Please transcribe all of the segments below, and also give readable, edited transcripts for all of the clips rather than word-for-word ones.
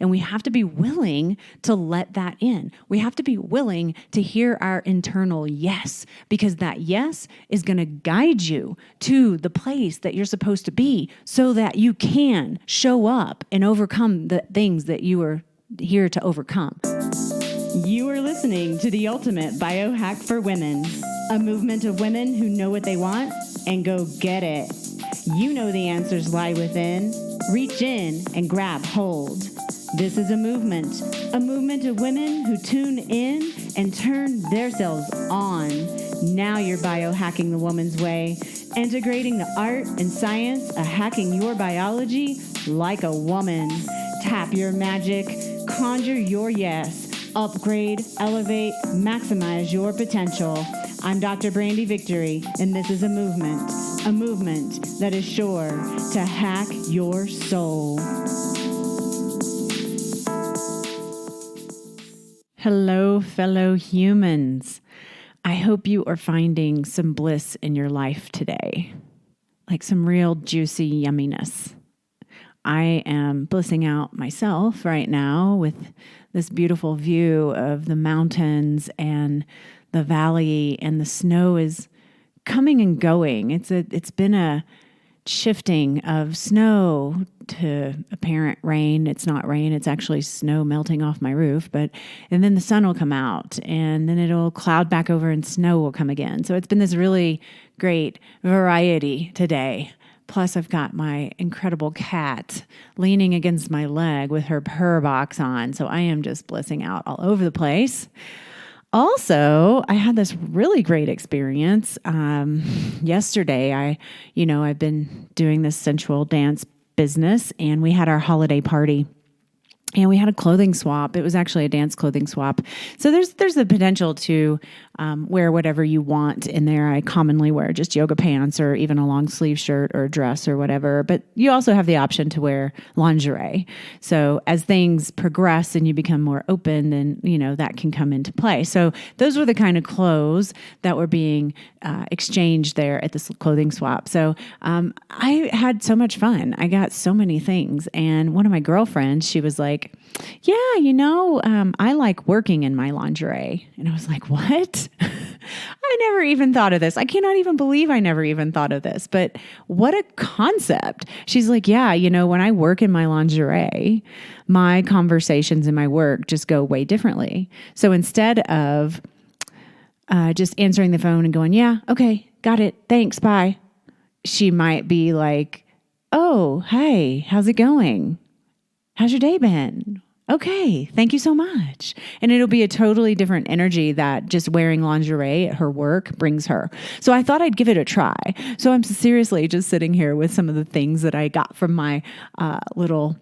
And we have to be willing to let that in. We have to be willing to hear our internal yes, because that yes is going to guide you to the place that you're supposed to be so that you can show up and overcome the things that you are here to overcome. You are listening to the Ultimate Biohack for Women, a movement of women who know what they want and go get it. You know the answers lie within. Reach in and grab hold. This is a movement of women who tune in and turn themselves on. Now you're biohacking the woman's way, integrating the art and science of hacking your biology like a woman. Tap your magic, conjure your yes. Upgrade, elevate, maximize your potential. I'm Dr. Brandy Victory, and this is a movement that is sure to hack your soul. Hello, fellow humans. I hope you are finding some bliss in your life today, like some real juicy yumminess. I am blissing out myself right now with this beautiful view of the mountains and the valley, and the snow is coming and going. It's been a shifting of snow to apparent rain. It's not rain, it's actually snow melting off my roof, and then the sun will come out and then it'll cloud back over and snow will come again. So it's been this really great variety today. Plus, I've got my incredible cat leaning against my leg with her purr box on. So I am just blissing out all over the place. Also, I had this really great experience. Yesterday, I've been doing this sensual dance business, and we had our holiday party. And we had a clothing swap. It was actually a dance clothing swap. So there's the potential to wear whatever you want in there. I commonly wear just yoga pants or even a long sleeve shirt or a dress or whatever. But you also have the option to wear lingerie. So as things progress and you become more open, then, that can come into play. So those were the kind of clothes that were being exchanged there at this clothing swap. So I had so much fun. I got so many things. And one of my girlfriends, she was like, yeah, I like working in my lingerie. And I was like, what? I never even thought of this. I cannot even believe I never even thought of this, but what a concept. She's like, yeah, when I work in my lingerie, my conversations in my work just go way differently. So instead of just answering the phone and going, yeah, okay, got it. Thanks. Bye. She might be like, oh, hey, how's it going? How's your day been? Okay, thank you so much. And it'll be a totally different energy that just wearing lingerie at her work brings her. So I thought I'd give it a try. So I'm seriously just sitting here with some of the things that I got from my little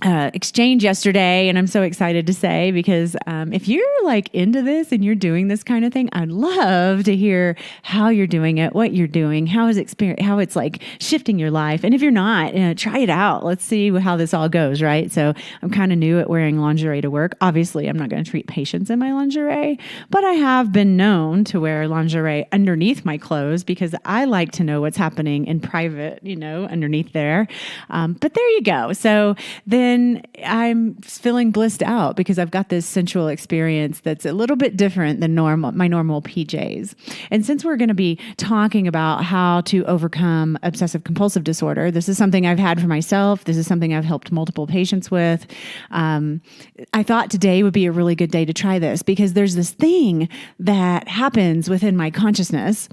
exchange yesterday. And I'm so excited to say, because if you're like into this and you're doing this kind of thing, I'd love to hear how you're doing it, what you're doing, how it's like shifting your life. And if you're not, try it out. Let's see how this all goes, right? So I'm kind of new at wearing lingerie to work. Obviously, I'm not going to treat patients in my lingerie, but I have been known to wear lingerie underneath my clothes because I like to know what's happening in private, underneath there. But there you go. So then I'm feeling blissed out because I've got this sensual experience that's a little bit different than my normal PJs. And since we're going to be talking about how to overcome obsessive compulsive disorder, this is something I've had for myself. This is something I've helped multiple patients with. I thought today would be a really good day to try this because there's this thing that happens within my consciousness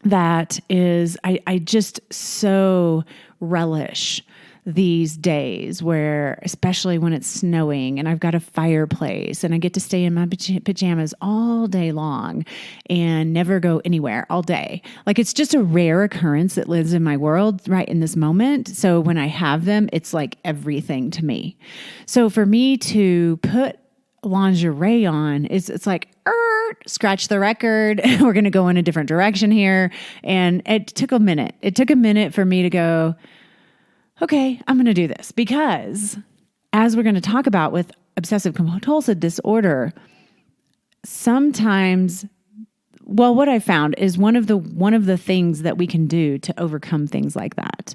that is, I just so relish these days where, especially when it's snowing and I've got a fireplace and I get to stay in my pajamas all day long and never go anywhere all day. Like it's just a rare occurrence that lives in my world right in this moment. So when I have them, it's like everything to me. So for me to put lingerie on, it's like, scratch the record. We're going to go in a different direction here. And it took a minute. It took a minute for me to go, okay, I'm going to do this because as we're going to talk about with obsessive compulsive disorder, sometimes, what I found is one of the things that we can do to overcome things like that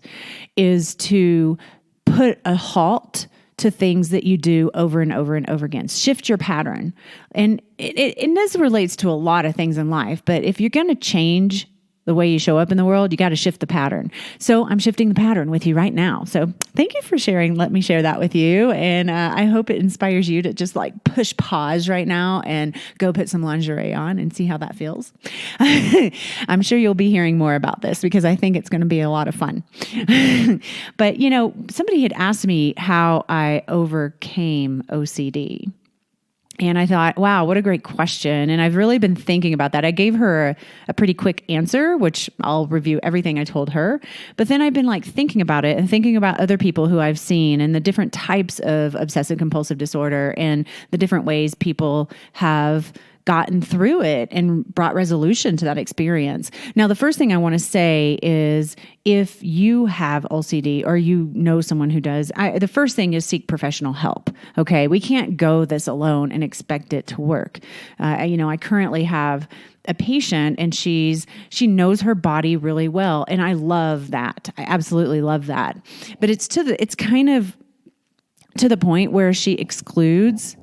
is to put a halt to things that you do over and over and over again. Shift your pattern. And this relates to a lot of things in life, but if you're going to change the way you show up in the world, you got to shift the pattern. So I'm shifting the pattern with you right now. So thank you for sharing. Let me share that with you. And I hope it inspires you to just like push pause right now and go put some lingerie on and see how that feels. I'm sure you'll be hearing more about this because I think it's going to be a lot of fun. But, somebody had asked me how I overcame OCD. And I thought, wow, what a great question. And I've really been thinking about that. I gave her a pretty quick answer, which I'll review everything I told her. But then I've been like thinking about it and thinking about other people who I've seen and the different types of obsessive compulsive disorder and the different ways people have gotten through it and brought resolution to that experience. Now, the first thing I want to say is if you have OCD or you know someone who does, the first thing is seek professional help. Okay. We can't go this alone and expect it to work. I currently have a patient and she knows her body really well. And I love that. I absolutely love that. But it's kind of to the point where she excludes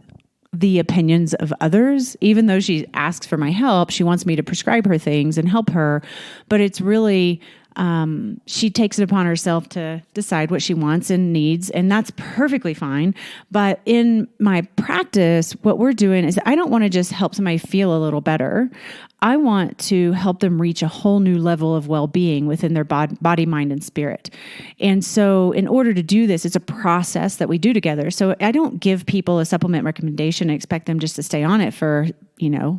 the opinions of others. Even though she asks for my help, she wants me to prescribe her things and help her. But it's really, she takes it upon herself to decide what she wants and needs, and that's perfectly fine. But in my practice, what we're doing is I don't want to just help somebody feel a little better. I want to help them reach a whole new level of well-being within their body, mind, and spirit. And so in order to do this, it's a process that we do together. So I don't give people a supplement recommendation and expect them just to stay on it for,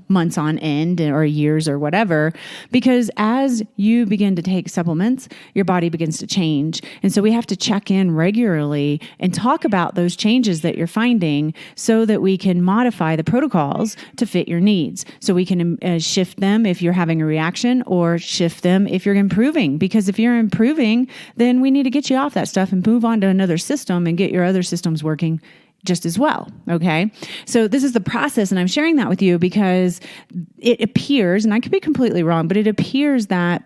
months on end or years or whatever, because as you begin to take supplements, your body begins to change. And so we have to check in regularly and talk about those changes that you're finding so that we can modify the protocols to fit your needs. So we can shift them if you're having a reaction or shift them if you're improving. Because if you're improving, then we need to get you off that stuff and move on to another system and get your other systems working just as well. Okay. So this is the process. And I'm sharing that with you because it appears, and I could be completely wrong, but it appears that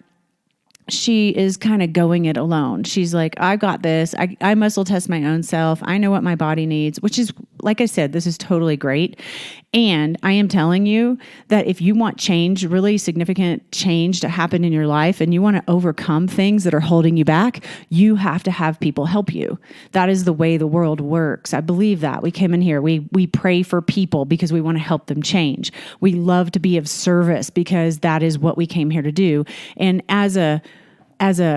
she is kind of going it alone. She's like, I got this. I muscle test my own self. I know what my body needs, which is, like I said, this is totally great. And I am telling you that if you want change, really significant change to happen in your life, and you want to overcome things that are holding you back, you have to have people help you. That is the way the world works. I believe that. We came in here. We pray for people because we want to help them change. We love to be of service because that is what we came here to do. And as a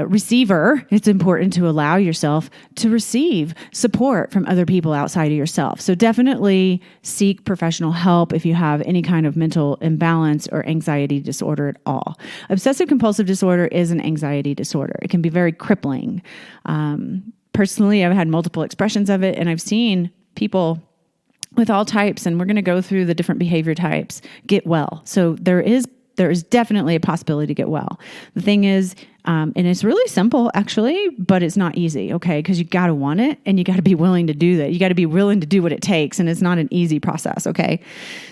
receiver, it's important to allow yourself to receive support from other people outside of yourself. So definitely seek professional help if you have any kind of mental imbalance or anxiety disorder at all. Obsessive compulsive disorder is an anxiety disorder. It can be very crippling. Personally, I've had multiple expressions of it, and I've seen people with all types, and we're going to go through the different behavior types, get well. So there is definitely a possibility to get well. The thing is, and it's really simple actually, but it's not easy, okay? Because you got to want it and you got to be willing to do that. You got to be willing to do what it takes, and it's not an easy process, okay?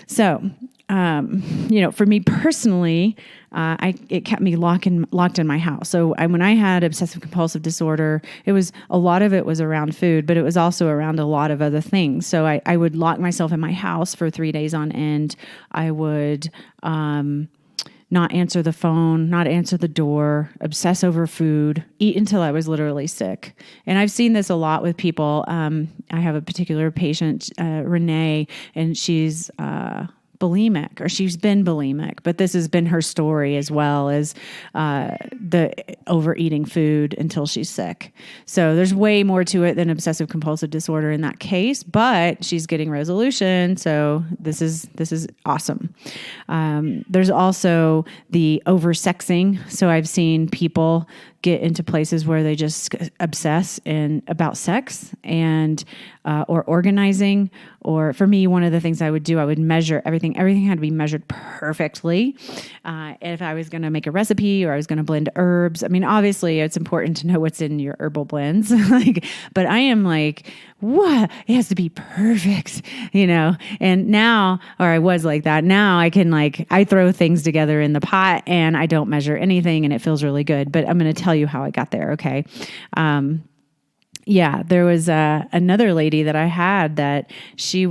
So, for me personally, it kept me locked in my house. So when I had obsessive compulsive disorder, a lot of it was around food, but it was also around a lot of other things. So I would lock myself in my house for 3 days on end. I would, not answer the phone, not answer the door, obsess over food, eat until I was literally sick. And I've seen this a lot with people. I have a particular patient, Renee, and she's bulimic, or she's been bulimic, but this has been her story as well as the overeating food until she's sick. So there's way more to it than obsessive compulsive disorder in that case, but she's getting resolution. So this is awesome. There's also the oversexing. So I've seen people get into places where they just obsess about sex and or organizing. Or for me, one of the things I would do, I would measure everything. Everything had to be measured perfectly. If I was going to make a recipe or I was going to blend herbs, I mean, obviously it's important to know what's in your herbal blends. But I am like, what? It has to be perfect, And now, or I was like that. Now I can I throw things together in the pot and I don't measure anything and it feels really good. But I'm going to tell you how I got there. Okay. Yeah, there was another lady that I had that she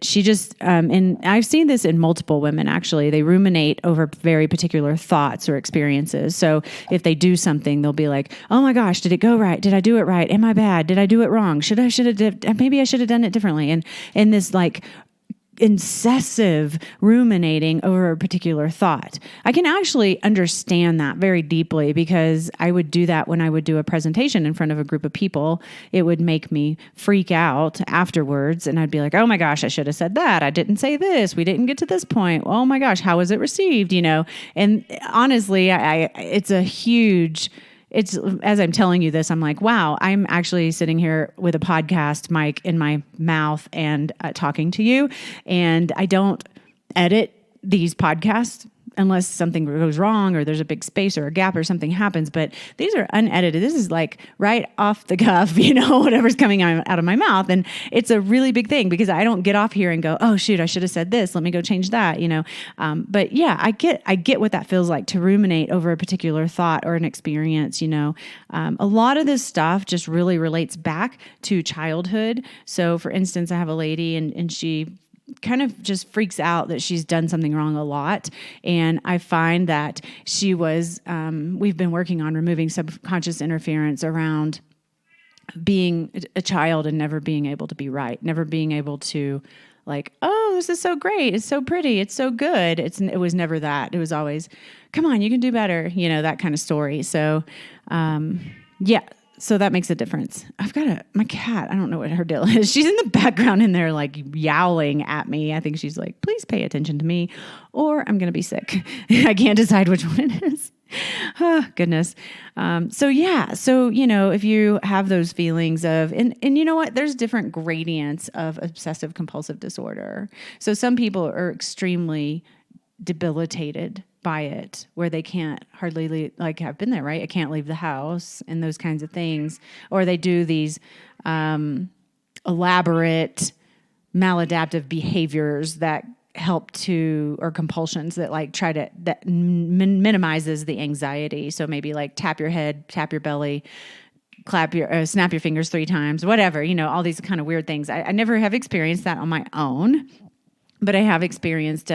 just, and I've seen this in multiple women actually, they ruminate over very particular thoughts or experiences. So if they do something, they'll be like, oh my gosh, did it go right? Did I do it right? Am I bad? Did I do it wrong? Maybe I should have done it differently. And this like incessive ruminating over a particular thought. I can actually understand that very deeply because I would do that when I would do a presentation in front of a group of people. It would make me freak out afterwards. And I'd be like, oh my gosh, I should have said that. I didn't say this. We didn't get to this point. Oh my gosh, how was it received? And honestly, it's a huge... It's as I'm telling you this, I'm like, wow, I'm actually sitting here with a podcast mic in my mouth and talking to you. And I don't edit these podcasts unless something goes wrong or there's a big space or a gap or something happens. But these are unedited. This is like right off the cuff, whatever's coming out of my mouth. And it's a really big thing because I don't get off here and go, oh shoot, I should have said this. Let me go change that, But yeah, I get what that feels like to ruminate over a particular thought or an experience, A lot of this stuff just really relates back to childhood. So for instance, I have a lady and she kind of just freaks out that she's done something wrong a lot. And I find that she was, we've been working on removing subconscious interference around being a child and never being able to be right, never being able to like, oh, this is so great. It's so pretty. It's so good. It was never that. It was always, come on, you can do better. That kind of story. So, yeah. So that makes a difference. I've got my cat. I don't know what her deal is. She's in the background in there like yowling at me. I think she's like, please pay attention to me or I'm going to be sick. I can't decide which one it is. Oh, goodness. So if you have those feelings of, and you know what, there's different gradients of obsessive compulsive disorder. So some people are extremely debilitated by it, where they can't hardly leave, like I've been there, right? I can't leave the house and those kinds of things. Or they do these elaborate maladaptive behaviors that help to, or compulsions that like try to, that minimizes the anxiety. So maybe like tap your head, tap your belly, snap your fingers 3 times, whatever, all these kind of weird things. I never have experienced that on my own, but I have experienced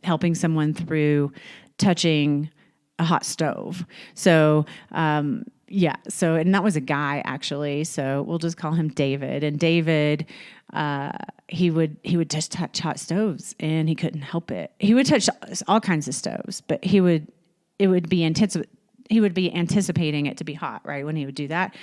helping someone through touching a hot stove. So, and that was a guy actually. So we'll just call him David. And David, he would just touch hot stoves and he couldn't help it. He would touch all kinds of stoves, but he would be anticipating it to be hot, right? When he would do that.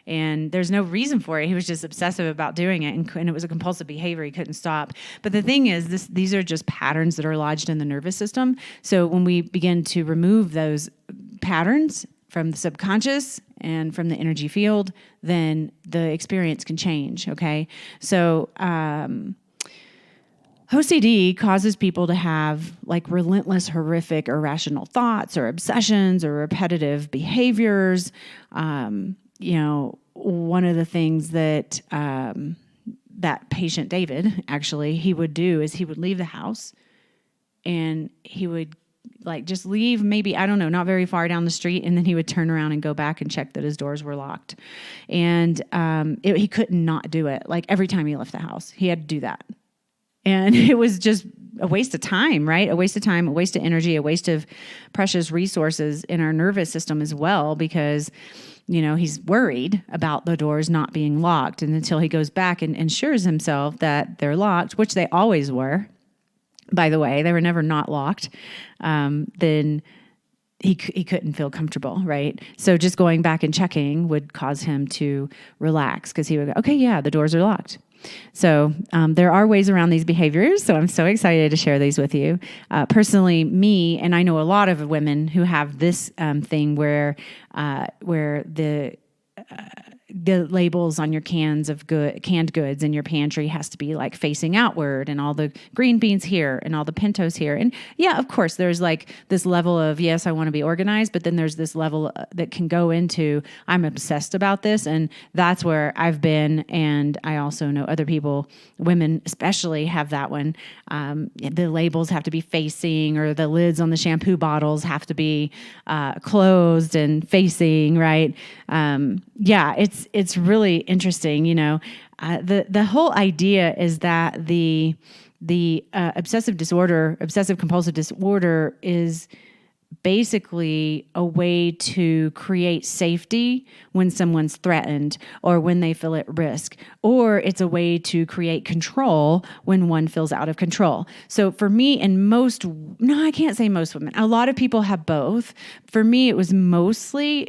And there's no reason for it. He was just obsessive about doing it. And it was a compulsive behavior. He couldn't stop. But the thing is, these are just patterns that are lodged in the nervous system. So when we begin to remove those patterns from the subconscious and from the energy field, then the experience can change. Okay. So, OCD causes people to have like relentless, horrific, irrational thoughts or obsessions or repetitive behaviors. One of the things that that patient David, actually, he would do is he would leave the house and he would like just leave maybe, I don't know, not very far down the street. And then he would turn around and go back and check that his doors were locked. And he couldn't not do it. Like every time he left the house, he had to do that. And it was just a waste of time, right? A waste of time, a waste of energy, a waste of precious resources in our nervous system as well, because, he's worried about the doors not being locked. And until he goes back and ensures himself that they're locked, which they always were, by the way, they were never not locked, then he couldn't feel comfortable, right? So just going back and checking would cause him to relax because he would go, okay, yeah, the doors are locked. So there are ways around these behaviors. So I'm so excited to share these with you. Personally, me, and I know a lot of women who have this thing where the labels on your cans of canned goods in your pantry has to be like facing outward, and all the green beans here and all the pintos here. And yeah, of course, there's like this level of, yes, I want to be organized, but then there's this level that can go into, I'm obsessed about this. And that's where I've been. And I also know other people, women especially, have that one. The labels have to be facing, or the lids on the shampoo bottles have to be closed and facing, right? it's really interesting. The whole idea is that the obsessive compulsive disorder is basically a way to create safety when someone's threatened or when they feel at risk, or it's a way to create control when one feels out of control. So for me, and I can't say most women, a lot of people have both. For me, it was mostly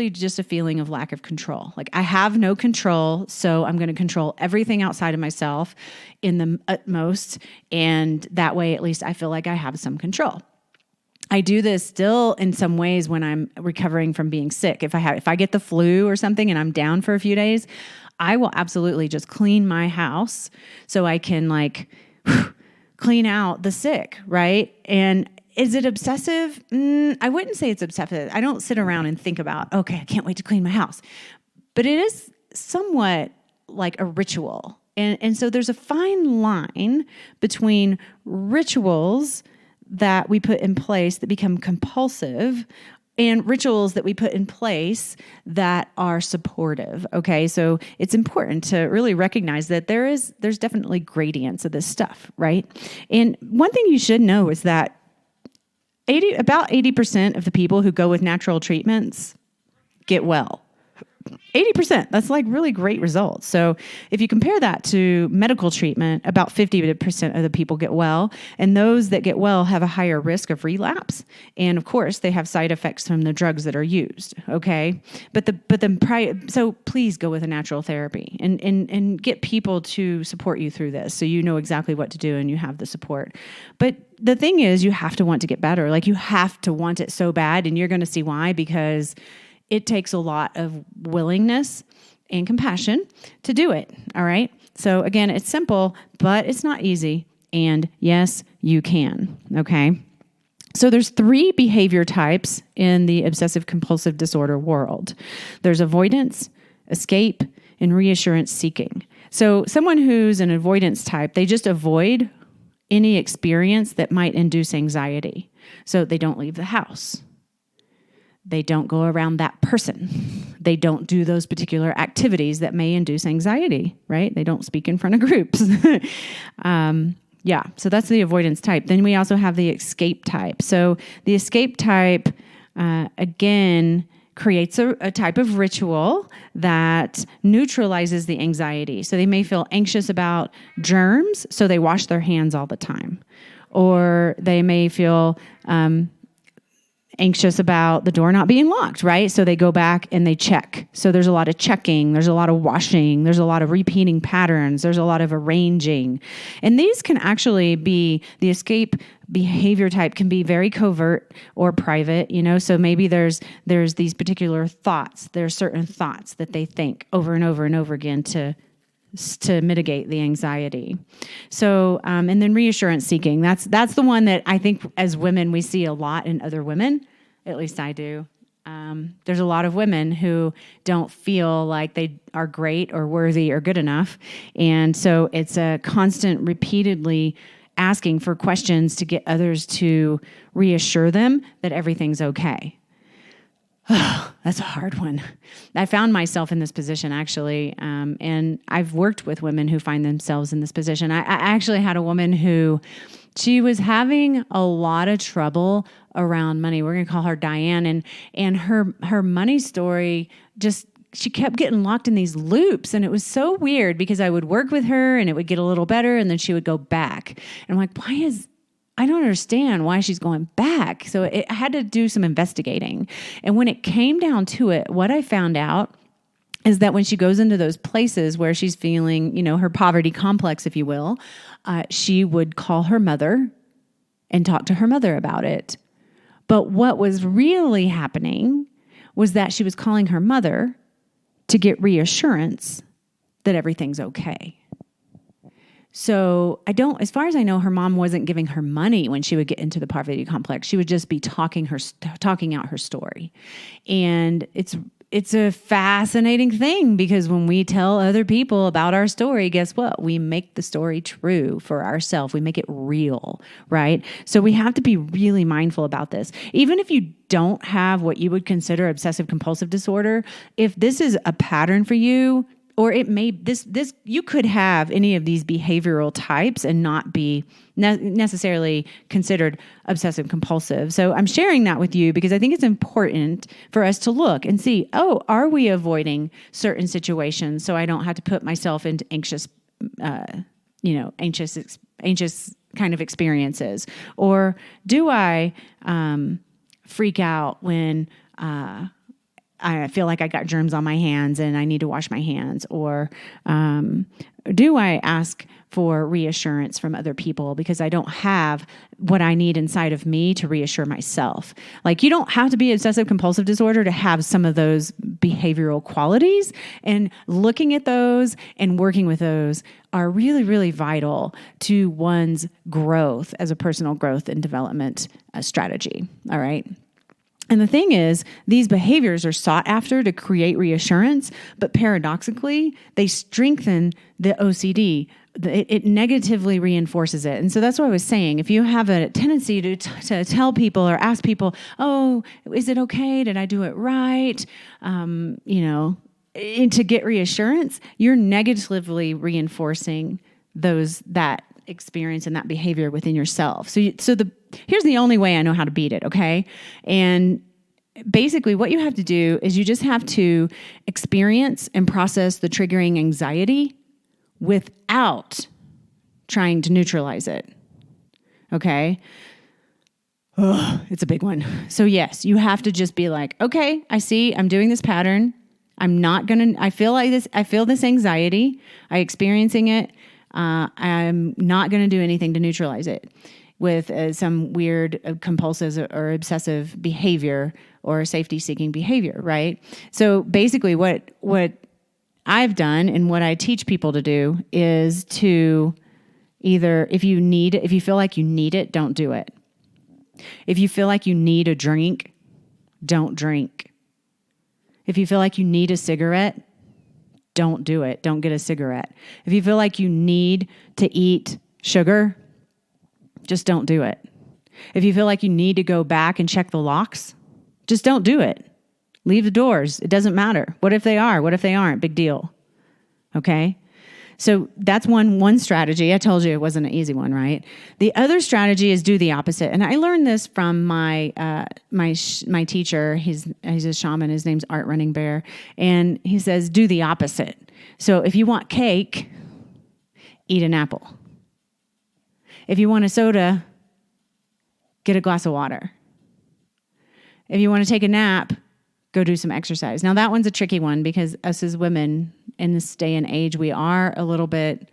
just a feeling of lack of control. Like, I have no control, so I'm going to control everything outside of myself in the utmost, and that way at least I feel like I have some control. I do this still in some ways when I'm recovering from being sick. If I get the flu or something and I'm down for a few days, I will absolutely just clean my house so I can clean out the sick, right? And is it obsessive? I wouldn't say it's obsessive. I don't sit around and think about, okay, I can't wait to clean my house. But it is somewhat like a ritual. And so there's a fine line between rituals that we put in place that become compulsive and rituals that we put in place that are supportive. Okay. So it's important to really recognize that there's definitely gradients of this stuff, right? And one thing you should know is that about 80% of the people who go with natural treatments get well. 80%. That's like really great results. So if you compare that to medical treatment, about 50% of the people get well. And those that get well have a higher risk of relapse. And of course, they have side effects from the drugs that are used. Okay. So please go with a natural therapy and get people to support you through this. So you know exactly what to do and you have the support. But the thing is, you have to want to get better. Like, you have to want it so bad. And you're going to see why, because it takes a lot of willingness and compassion to do it. All right. So again, it's simple, but it's not easy. And yes, you can. Okay. So there's 3 behavior types in the obsessive compulsive disorder world. There's avoidance, escape, and reassurance seeking. So someone who's an avoidance type, they just avoid any experience that might induce anxiety. So they don't leave the house. They don't go around that person. They don't do those particular activities that may induce anxiety, right? They don't speak in front of groups. So that's the avoidance type. Then we also have the escape type. So the escape type, again, creates a type of ritual that neutralizes the anxiety. So they may feel anxious about germs, so they wash their hands all the time. Or they may feel anxious about the door not being locked, right? So they go back and they check. So there's a lot of checking, there's a lot of washing, there's a lot of repeating patterns, there's a lot of arranging. And these can actually be, the escape behavior type can be very covert or private, so maybe there's these particular thoughts, there's certain thoughts that they think over and over and over again to mitigate the anxiety. So, and then reassurance seeking, that's the one that I think as women, we see a lot in other women, at least I do. There's a lot of women who don't feel like they are great or worthy or good enough. And so it's a constant, repeatedly asking for questions to get others to reassure them that everything's okay. Oh, that's a hard one. I found myself in this position, actually, and I've worked with women who find themselves in this position. I actually had a woman who, she was having a lot of trouble around money. We're going to call her Diane, and her money story just, she kept getting locked in these loops, and it was so weird because I would work with her and it would get a little better, and then she would go back. And I'm like, I don't understand why she's going back. So I had to do some investigating. And when it came down to it, what I found out is that when she goes into those places where she's feeling, her poverty complex, if you will, she would call her mother and talk to her mother about it. But what was really happening was that she was calling her mother to get reassurance that everything's okay. So as far as I know, her mom wasn't giving her money when she would get into the poverty complex. She would just be talking out her story. And it's a fascinating thing because when we tell other people about our story, guess what? We make the story true for ourselves. We make it real, right? So we have to be really mindful about this. Even if you don't have what you would consider obsessive compulsive disorder, if this is a pattern for you, or it may, you could have any of these behavioral types and not be necessarily considered obsessive compulsive. So I'm sharing that with you because I think it's important for us to look and see, are we avoiding certain situations so I don't have to put myself into anxious kind of experiences? Or do I freak out when I feel like I got germs on my hands and I need to wash my hands? Or do I ask for reassurance from other people because I don't have what I need inside of me to reassure myself? Like, you don't have to be obsessive compulsive disorder to have some of those behavioral qualities, and looking at those and working with those are really, really vital to one's growth as a personal growth and development strategy. All right. And the thing is, these behaviors are sought after to create reassurance, but paradoxically, they strengthen the OCD. It negatively reinforces it. And so that's what I was saying. If you have a tendency to tell people or ask people, oh, is it okay? Did I do it right? And to get reassurance, you're negatively reinforcing that experience and that behavior within yourself. Here's the only way I know how to beat it, okay? And basically what you have to do is you just have to experience and process the triggering anxiety without trying to neutralize it, okay? It's a big one. So yes, you have to just be like, okay, I see I'm doing this pattern. I feel this anxiety. I'm experiencing it. I'm not going to do anything to neutralize it with some weird compulsive or obsessive behavior or safety-seeking behavior, right? So basically what I've done and what I teach people to do is to either, if you feel like you need it, don't do it. If you feel like you need a drink, don't drink. If you feel like you need a cigarette, don't do it. Don't get a cigarette. If you feel like you need to eat sugar, just don't do it. If you feel like you need to go back and check the locks, just don't do it. Leave the doors. It doesn't matter. What if they are? What if they aren't? Big deal. Okay? So that's one strategy. I told you it wasn't an easy one, right? The other strategy is do the opposite. And I learned this from my teacher. He's a shaman. His name's Art Running Bear. And he says, do the opposite. So if you want cake, eat an apple. If you want a soda, get a glass of water. If you want to take a nap, go do some exercise. Now that one's a tricky one because us as women in this day and age, we are a little bit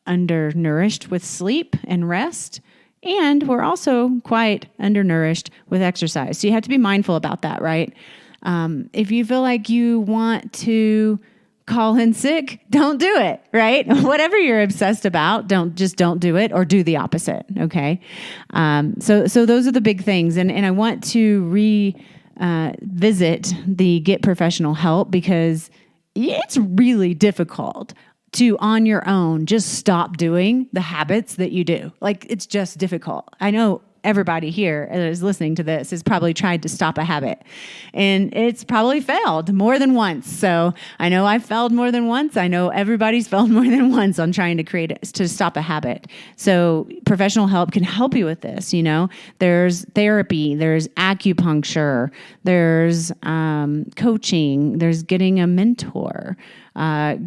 undernourished with sleep and rest, and we're also quite undernourished with exercise. So you have to be mindful about that, right? If you feel like you want to call in sick, don't do it, right? Whatever you're obsessed about, don't do it, or do the opposite. Okay. So those are the big things. And I want to visit the get professional help because it's really difficult to, on your own, just stop doing the habits that you do. Like, it's just difficult. I know everybody here that is listening to this has probably tried to stop a habit, and it's probably failed more than once. So I know I've failed more than once. I know everybody's failed more than once on trying to stop a habit. So professional help can help you with this. There's therapy, there's acupuncture, there's coaching, there's getting a mentor,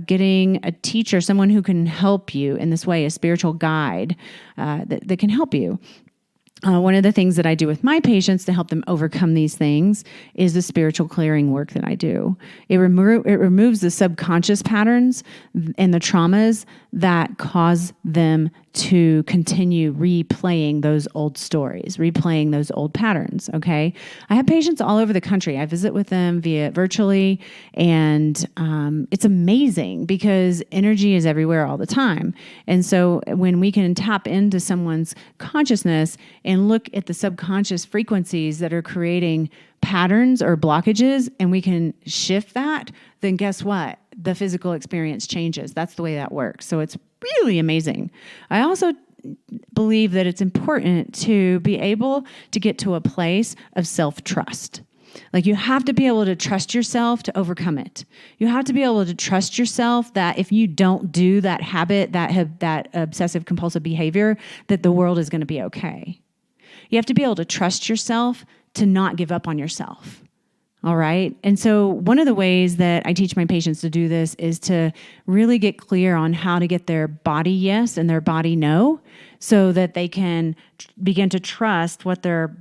getting a teacher, someone who can help you in this way, a spiritual guide that can help you. One of the things that I do with my patients to help them overcome these things is the spiritual clearing work that I do. It removes the subconscious patterns and the traumas that cause them to continue replaying those old stories, replaying those old patterns, okay? I have patients all over the country. I visit with them virtually, and it's amazing because energy is everywhere all the time. And so when we can tap into someone's consciousness and look at the subconscious frequencies that are creating patterns or blockages, and we can shift that, then guess what? The physical experience changes. That's the way that works. So it's really amazing. I also believe that it's important to be able to get to a place of self-trust. Like, you have to be able to trust yourself to overcome it. You have to be able to trust yourself that if you don't do that habit, that obsessive compulsive behavior, that the world is going to be okay. You have to be able to trust yourself to not give up on yourself. All right. And so one of the ways that I teach my patients to do this is to really get clear on how to get their body yes and their body no, so that they can begin to trust what their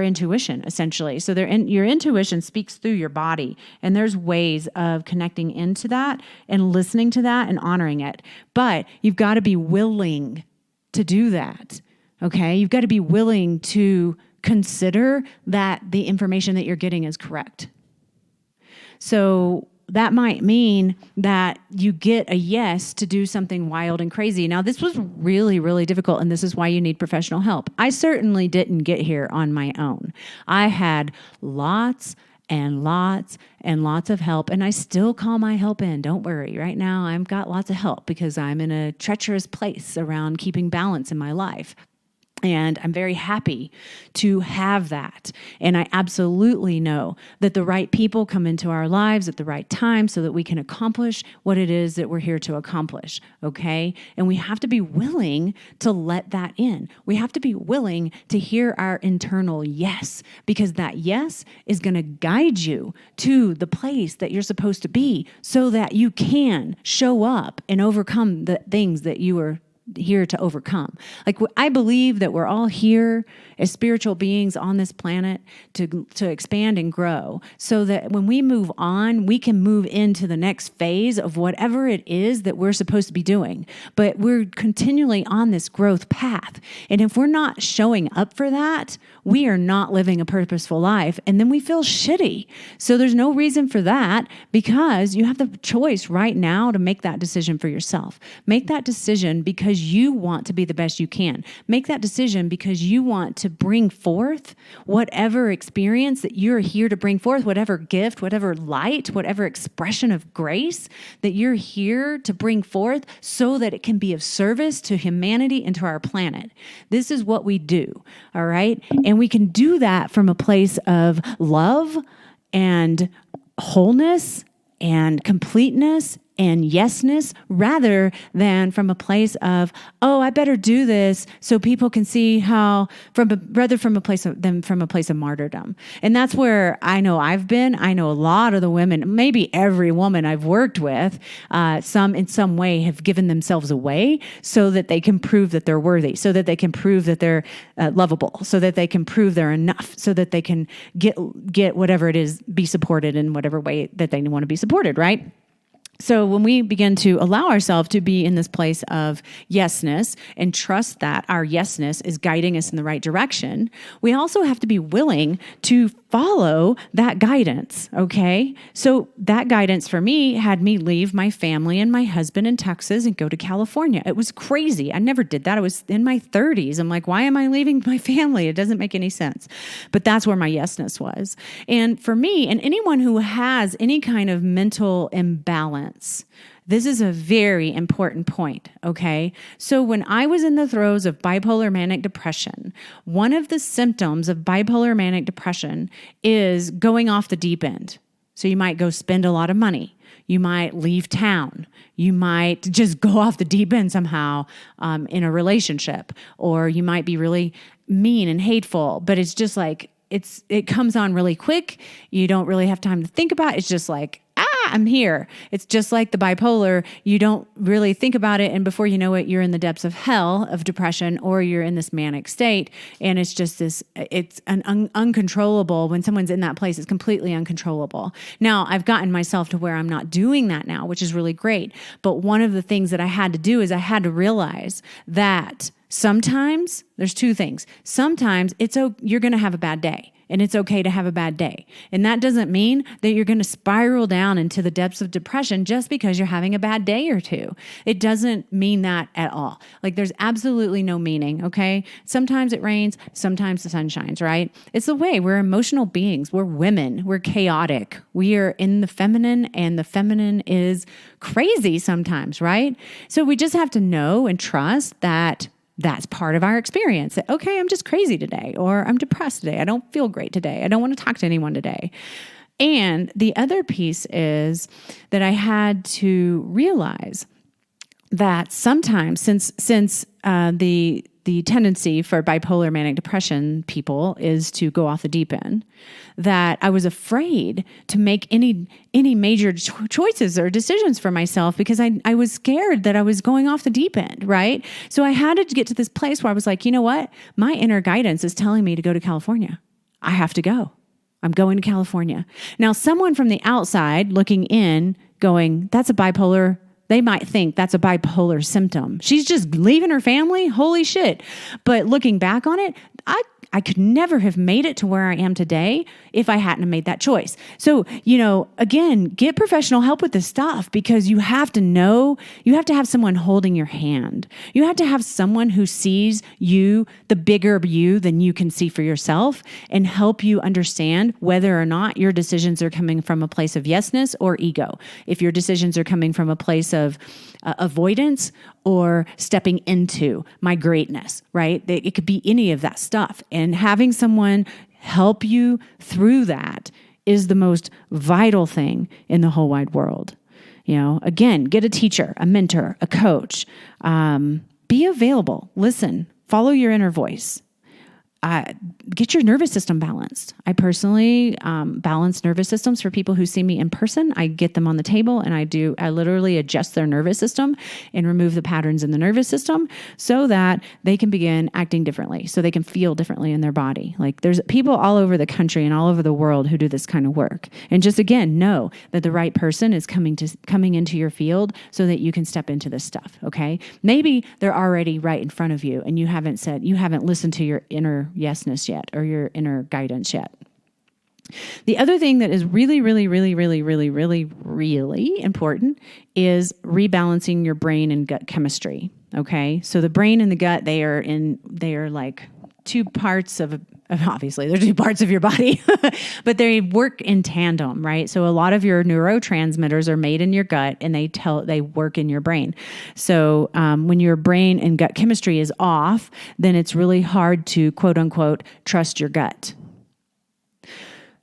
intuition, essentially. So your intuition speaks through your body, and there's ways of connecting into that and listening to that and honoring it. But you've got to be willing to do that. Okay. You've got to be willing to consider that the information that you're getting is correct. So that might mean that you get a yes to do something wild and crazy. Now, this was really, really difficult, and this is why you need professional help. I certainly didn't get here on my own. I had lots and lots and lots of help, and I still call my help in. Don't worry. Right now, I've got lots of help because I'm in a treacherous place around keeping balance in my life. And I'm very happy to have that. And I absolutely know that the right people come into our lives at the right time so that we can accomplish what it is that we're here to accomplish, okay? And we have to be willing to let that in. We have to be willing to hear our internal yes, because that yes is going to guide you to the place that you're supposed to be so that you can show up and overcome the things that you are here to overcome. Like, I believe that we're all here as spiritual beings on this planet to expand and grow, so that when we move on, we can move into the next phase of whatever it is that we're supposed to be doing. But we're continually on this growth path. And if we're not showing up for that, we are not living a purposeful life. And then we feel shitty. So there's no reason for that, because you have the choice right now to make that decision for yourself. Make that decision because you want to be the best you can. Make that decision because you want to bring forth whatever experience that you're here to bring forth, whatever gift, whatever light, whatever expression of grace that you're here to bring forth, so that it can be of service to humanity and to our planet. This is what we do, all right? And we can do that from a place of love and wholeness and completeness and yesness, rather than from a place of, oh, I better do this so people can see how, from a place of martyrdom. And that's where I know I've been. I know a lot of the women, maybe every woman I've worked with, some in some way have given themselves away so that they can prove that they're worthy, so that they can prove that they're lovable, so that they can prove they're enough, so that they can get whatever it is, be supported in whatever way that they want to be supported, right? So when we begin to allow ourselves to be in this place of yesness and trust that our yesness is guiding us in the right direction, we also have to be willing to follow that guidance, okay? So that guidance for me had me leave my family and my husband in Texas and go to California. It was crazy. I never did that. I was in my 30s. I'm like, why am I leaving my family? It doesn't make any sense. But that's where my yesness was. And for me, and anyone who has any kind of mental imbalance, this is a very important point, okay? So when I was in the throes of bipolar manic depression, one of the symptoms of bipolar manic depression is going off the deep end. So you might go spend a lot of money. You might leave town. You might just go off the deep end somehow in a relationship, or you might be really mean and hateful, but it's just like, it comes on really quick. You don't really have time to think about it. It's just like, I'm here. It's just like the bipolar. You don't really think about it, and before you know it, you're in the depths of hell of depression, or you're in this manic state, and it's just this, it's an uncontrollable. When someone's in that place, it's completely uncontrollable. Now, I've gotten myself to where I'm not doing that now, which is really great. But one of the things that I had to do is I had to realize that Sometimes there's two things. Sometimes you're going to have a bad day. And it's okay to have a bad day. And that doesn't mean that you're going to spiral down into the depths of depression just because you're having a bad day or two. It doesn't mean that at all. Like there's absolutely no meaning, okay? Sometimes it rains, sometimes the sun shines, right? It's the way. We're emotional beings. We're women. We're chaotic. We are in the feminine, and the feminine is crazy sometimes, right? So we just have to know and trust that that's part of our experience. That, okay, I'm just crazy today, or I'm depressed today. I don't feel great today. I don't want to talk to anyone today. And the other piece is that I had to realize that sometimes, since the tendency for bipolar manic depression people is to go off the deep end, that I was afraid to make any major choices or decisions for myself because I was scared that I was going off the deep end, right? So I had to get to this place where I was like, you know what? My inner guidance is telling me to go to California. I have to go. I'm going to California. Now, someone from the outside looking in going, that's a bipolar. They might think that's a bipolar symptom. She's just leaving her family. Holy shit. But looking back on it, I could never have made it to where I am today if I hadn't made that choice. So, again, get professional help with this stuff because you have to know, you have to have someone holding your hand. You have to have someone who sees you, the bigger you than you can see for yourself, and help you understand whether or not your decisions are coming from a place of yesness or ego. If your decisions are coming from a place of avoidance or stepping into my greatness, right? It could be any of that stuff. And having someone help you through that is the most vital thing in the whole wide world. Again, get a teacher, a mentor, a coach. Be available. Listen. Follow your inner voice. Get your nervous system balanced. I personally balance nervous systems for people who see me in person. I get them on the table and I literally adjust their nervous system and remove the patterns in the nervous system so that they can begin acting differently, so they can feel differently in their body. Like there's people all over the country and all over the world who do this kind of work. And just again, know that the right person is coming into your field so that you can step into this stuff. Okay. Maybe they're already right in front of you and you haven't listened to your inner yesness yet or your inner guidance yet. The other thing that is really, really, really, really, really, really, really important is rebalancing your brain and gut chemistry. Okay. So the brain and the gut, they are like two parts obviously they're two parts of your body, but they work in tandem, right? So a lot of your neurotransmitters are made in your gut and they work in your brain. So when your brain and gut chemistry is off, then it's really hard to quote unquote trust your gut.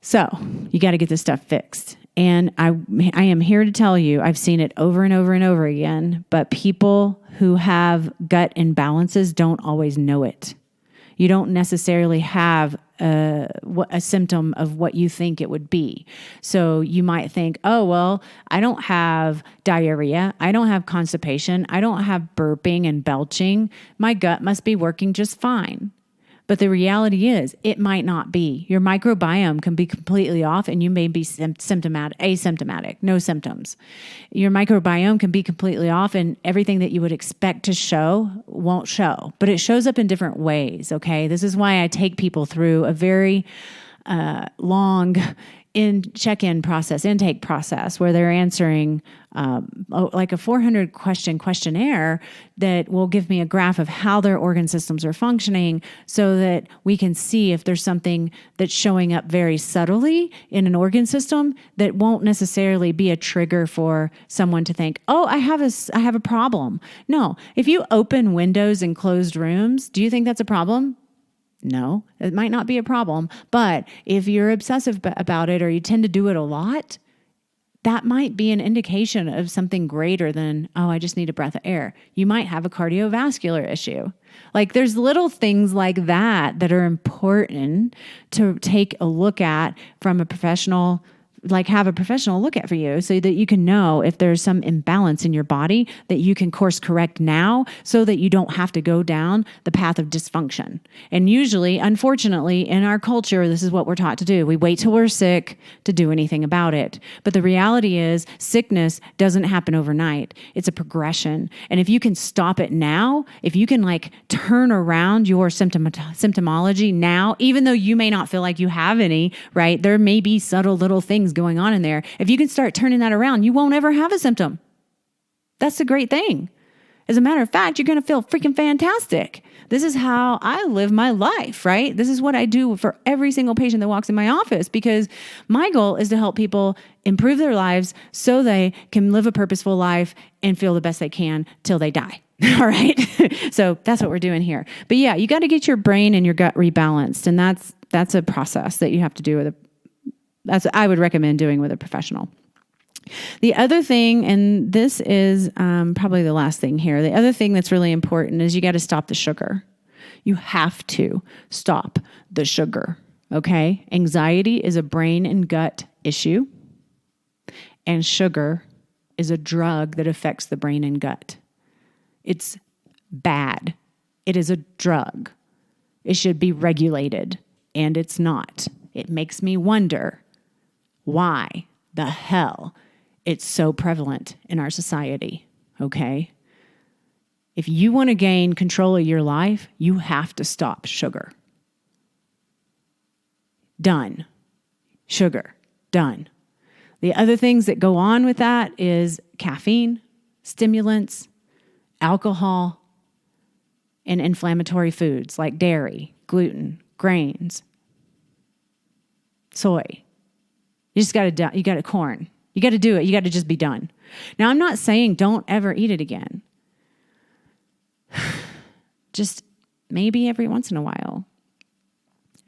So you got to get this stuff fixed. And I am here to tell you, I've seen it over and over and over again, but people who have gut imbalances don't always know it. You don't necessarily have a symptom of what you think it would be. So you might think, oh, well, I don't have diarrhea. I don't have constipation. I don't have burping and belching. My gut must be working just fine. But the reality is it might not be. Your microbiome can be completely off and you may be asymptomatic, no symptoms. Your microbiome can be completely off and everything that you would expect to show won't show, but it shows up in different ways, okay? This is why I take people through a very long intake process where they're answering like a 400 question questionnaire that will give me a graph of how their organ systems are functioning so that we can see if there's something that's showing up very subtly in an organ system that won't necessarily be a trigger for someone to think, oh, I have a problem. No, if you open windows in closed rooms, do you think that's a problem? No, it might not be a problem. But if you're obsessive about it or you tend to do it a lot, that might be an indication of something greater than, oh, I just need a breath of air. You might have a cardiovascular issue. Like there's little things like that that are important to take a look at from a professional like have a professional look at for you so that you can know if there's some imbalance in your body that you can course correct now so that you don't have to go down the path of dysfunction. And usually, unfortunately, in our culture, this is what we're taught to do. We wait till we're sick to do anything about it. But the reality is sickness doesn't happen overnight. It's a progression. And if you can stop it now, if you can like turn around your symptomology now, even though you may not feel like you have any, right? There may be subtle little things going on in there. If you can start turning that around, you won't ever have a symptom. That's the great thing. As a matter of fact, you're going to feel freaking fantastic. This is how I live my life, right? This is what I do for every single patient that walks in my office because my goal is to help people improve their lives so they can live a purposeful life and feel the best they can till they die. All right. So that's what we're doing here. But yeah, you got to get your brain and your gut rebalanced. And that's a process that you have to do that's what I would recommend doing with a professional. The other thing, and this is probably the last thing here, the other thing that's really important is you got to stop the sugar. You have to stop the sugar, okay? Anxiety is a brain and gut issue, and sugar is a drug that affects the brain and gut. It's bad. It is a drug. It should be regulated, and it's not. It makes me wonder why the hell it's so prevalent in our society, okay? If you want to gain control of your life, you have to stop sugar. Done. Sugar. Done. The other things that go on with that is caffeine, stimulants, alcohol, and inflammatory foods like dairy, gluten, grains, soy. You got to corn. You got to do it. You got to just be done. Now, I'm not saying don't ever eat it again. Just maybe every once in a while.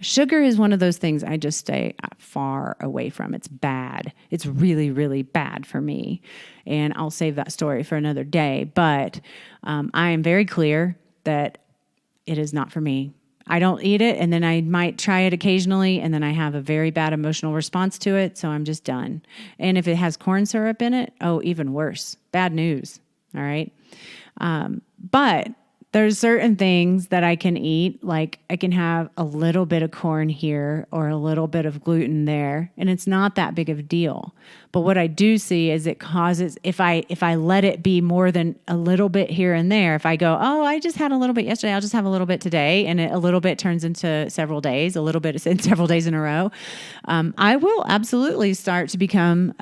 Sugar is one of those things I just stay far away from. It's bad. It's really, really bad for me. And I'll save that story for another day. But I am very clear that it is not for me. I don't eat it, and then I might try it occasionally, and then I have a very bad emotional response to it, so I'm just done. And if it has corn syrup in it, oh, even worse. Bad news, all right? But there's certain things that I can eat, like I can have a little bit of corn here or a little bit of gluten there, and it's not that big of a deal. But what I do see is it causes, if I let it be more than a little bit here and there, if I go, oh, I just had a little bit yesterday, I'll just have a little bit today, and a little bit turns into several days, a little bit in several days in a row, I will absolutely start to become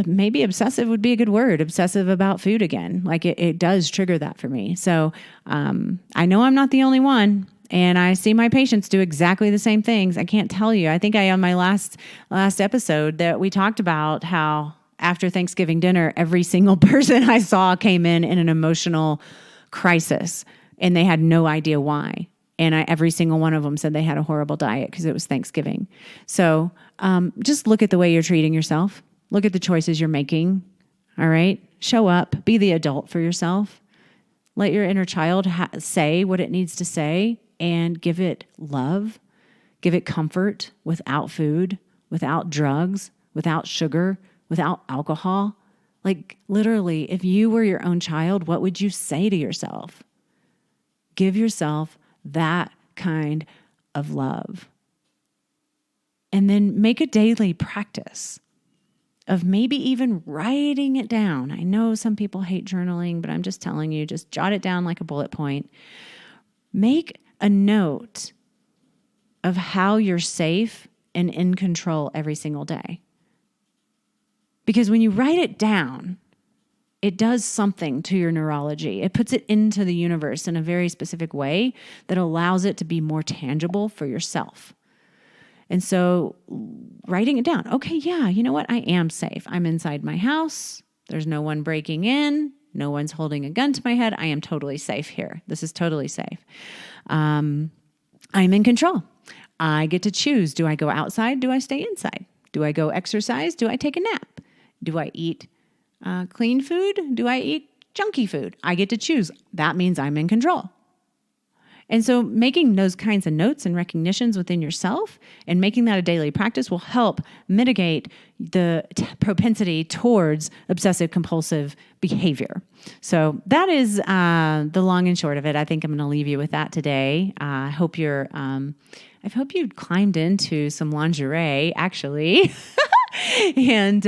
maybe obsessive would be a good word, obsessive about food again. Like it does trigger that for me. So I know I'm not the only one, and I see my patients do exactly the same things. I can't tell you. I think on my last episode that we talked about how after Thanksgiving dinner, every single person I saw came in an emotional crisis, and they had no idea why. And every single one of them said they had a horrible diet because it was Thanksgiving. So just look at the way you're treating yourself. Look at the choices you're making, all right? Show up. Be the adult for yourself. Let your inner child say what it needs to say and give it love. Give it comfort without food, without drugs, without sugar, without alcohol. Like literally, if you were your own child, what would you say to yourself? Give yourself that kind of love. And then make a daily practice of maybe even writing it down. I know some people hate journaling, but I'm just telling you, just jot it down like a bullet point. Make a note of how you're safe and in control every single day. Because when you write it down, it does something to your neurology. It puts it into the universe in a very specific way that allows it to be more tangible for yourself. And so writing it down, okay, yeah, you know what? I am safe. I'm inside my house. There's no one breaking in. No one's holding a gun to my head. I am totally safe here. This is totally safe. I'm in control. I get to choose. Do I go outside? Do I stay inside? Do I go exercise? Do I take a nap? Do I eat clean food? Do I eat junky food? I get to choose. That means I'm in control. And so making those kinds of notes and recognitions within yourself and making that a daily practice will help mitigate the propensity towards obsessive compulsive behavior. So that is the long and short of it. I think I'm going to leave you with that today. I hope you climbed into some lingerie, actually. And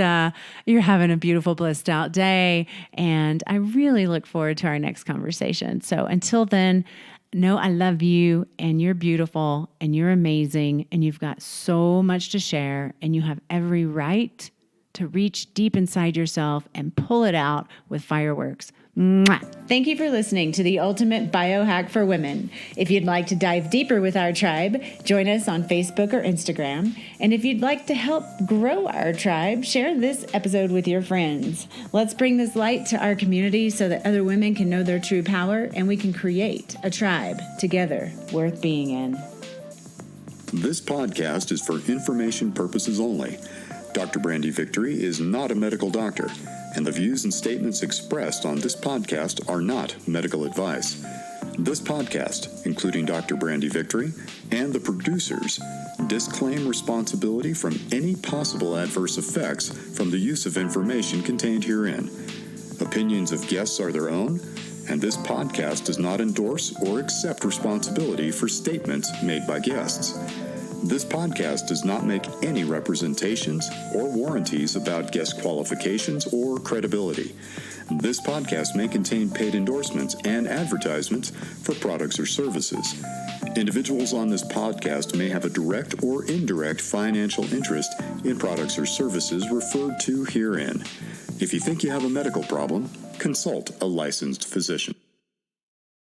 you're having a beautiful, blissed out day. And I really look forward to our next conversation. So until then, know I love you, and you're beautiful, and you're amazing, and you've got so much to share, and you have every right to reach deep inside yourself and pull it out with fireworks. Mwah. Thank you for listening to the Ultimate Biohack for Women. If you'd like to dive deeper with our tribe, join us on Facebook or Instagram. And if you'd like to help grow our tribe, share this episode with your friends. Let's bring this light to our community so that other women can know their true power and we can create a tribe together worth being in. This podcast is for information purposes only. Dr. Brandy Victory is not a medical doctor, and the views and statements expressed on this podcast are not medical advice. This podcast, including Dr. Brandy Victory and the producers, disclaim responsibility from any possible adverse effects from the use of information contained herein. Opinions of guests are their own, and this podcast does not endorse or accept responsibility for statements made by guests. This podcast does not make any representations or warranties about guest qualifications or credibility. This podcast may contain paid endorsements and advertisements for products or services. Individuals on this podcast may have a direct or indirect financial interest in products or services referred to herein. If you think you have a medical problem, consult a licensed physician.